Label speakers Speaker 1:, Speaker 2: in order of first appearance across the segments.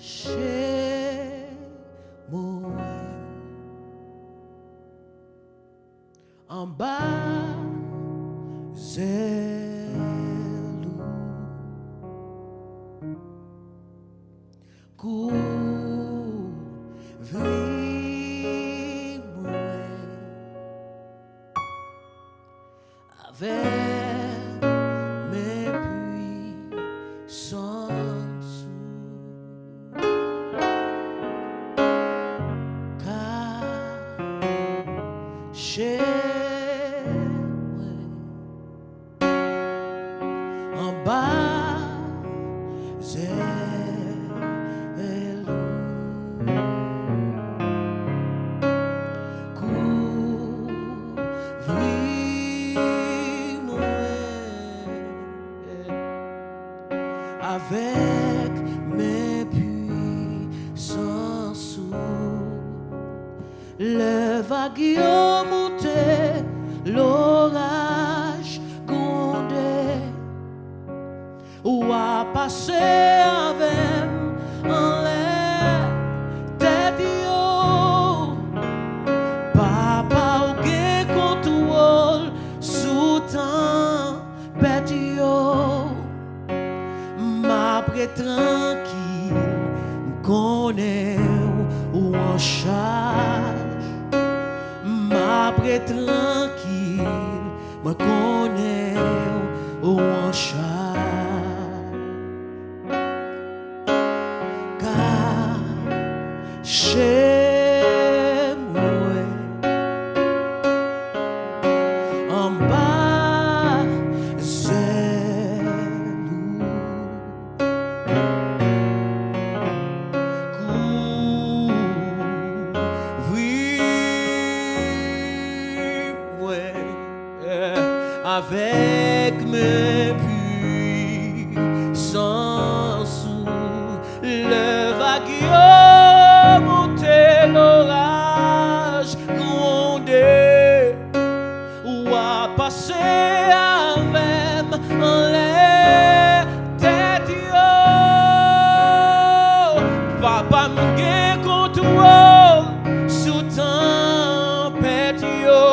Speaker 1: chez moi en bas zèlou couvrir-moi avec mes puissances chez moi en bas zèlou couvrir-moi avec mes puissances. Le vague monté, l'orage grondé, ou a passé avec en l'air tête yo. Papa ou gen contrôle sous tempête yo. M'après tranquille, m'connais ou en charge. M'après tranquille, me connais ou en charge. Car chez moi en bas zèlou avec mes puissances. Le vague monté, l'orage grondé, ou a passé avec en l'air tête yo. Papa m'gen contrôle sous tempête yo.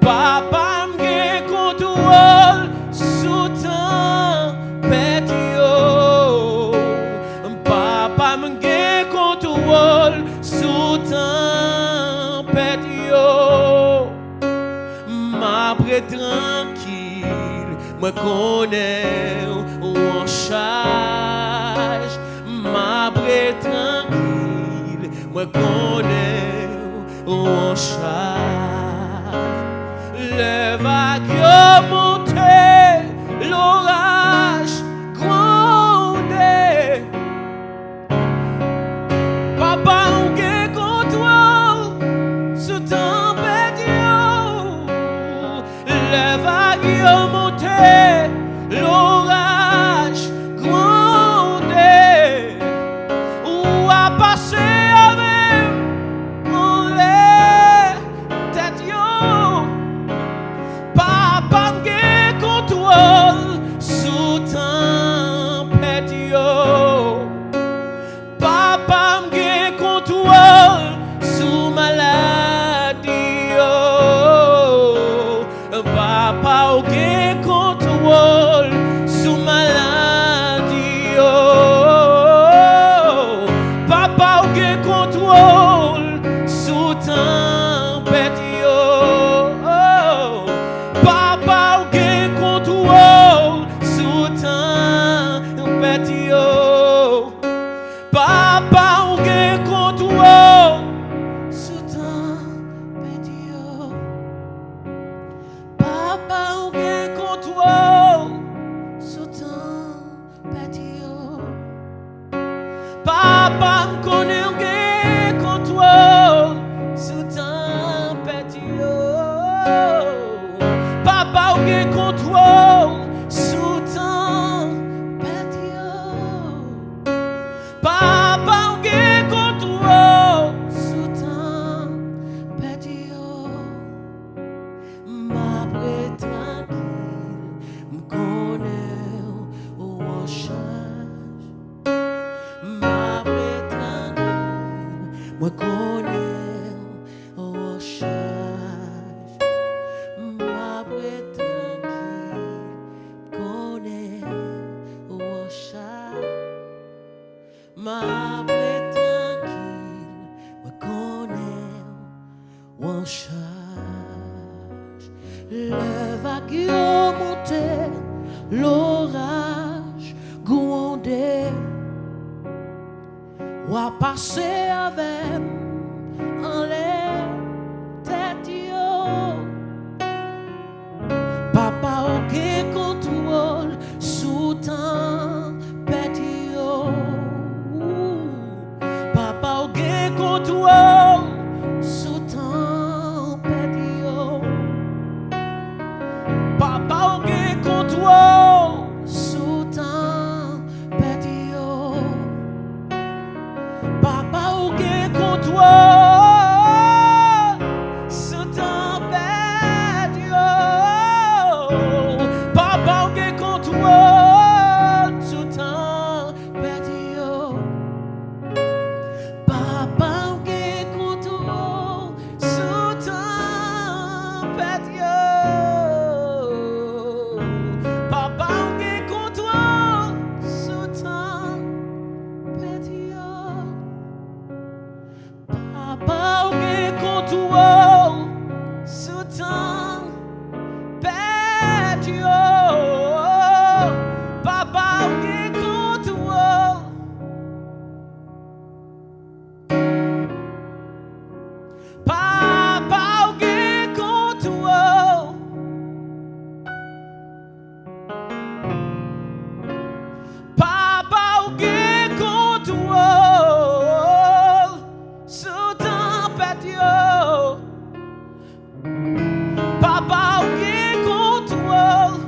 Speaker 1: Papa m'gen contrôle sous tempête yo. Papa m'gen contrôle sous tempête yo. M'après tranquille, me connais ou en charge. M'après tranquille, me connais ou en charge. Le vague monté, l'orage grondé. Papa ou gen contrôle sous tempête yo. Le vague monté, l'orage grondé, ou a passé avec en l'air tête yo. Papa m'gen contrôle sous tempête yo. Papa m'gen contrôle sous maladie yo. Papa m'gen contrôle sous maladie yo. Papa m'gen contrôle sous tempête yo. Papa ou gen contrôle sous tempête yo. Papa ou gen contrôle sous tempête yo. Papa ou gen contrôle sous tempête yo. Papa m'connaît ou gen contrôle sous tempête yo. Papa ou gen contrôle sous tempête yo. Papa ou gen contrôle sous tempête yo. M'après tranquille, m'connais ou en charge. ma paix tranquille, moi connais au charge. Ma paix tranquille, connais au charge. Ma paix tranquille, moi connais au charge. Le vague monté, l'orage grondé, ou à passer avec en l'air tête yo. Papa aucun contrôle sous tempête yo. Papa aucun contrôle sous tempête yo. Papa aucun contrôle sous tempête yo. Papa aucun contrôle sous tempête yo. Papa aucun contrôle sous tempête yo. Papa aucun contrôle sous tempête yo. Papa aucun contrôle sous tempête yo. Papa aucun contrôle sous tempête yo. Papa aucun contrôle. Papa aucun contrôle. Papa aucun contrôle sous tempête yo. Papa aucun contrôle.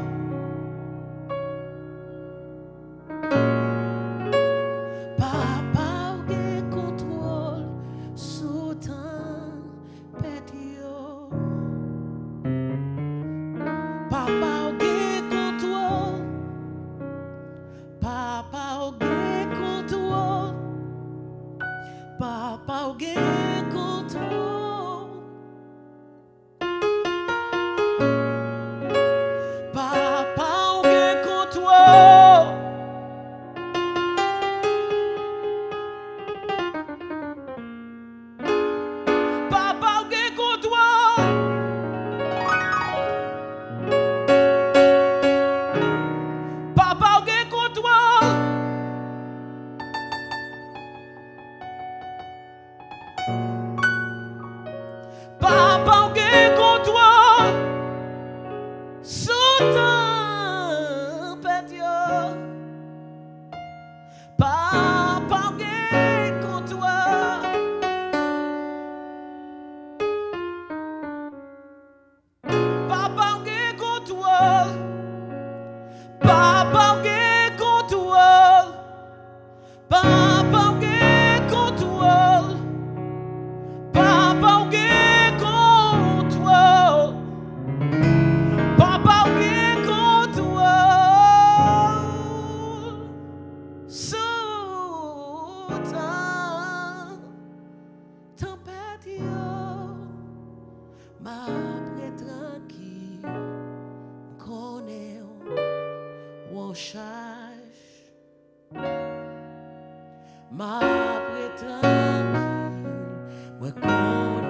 Speaker 1: Papa aucun contrôle sous tempête yo. Papa aucun contrôle. Papa aucun contrôle. Papa aucun contrôle. Papa aucun contrôle. Papa aucun contrôle. Papa aucun contrôle. Papa aucun contrôle sous tempête yo. Papa aucun contrôle. Papa aucun contrôle. Papa aucun contrôle. Papa aucun contrôle. Papa aucun contrôle. Papa aucun contrôle sous tempête yo. Ma paix tranquille, connais au charge. Ma paix tranquille, moi connais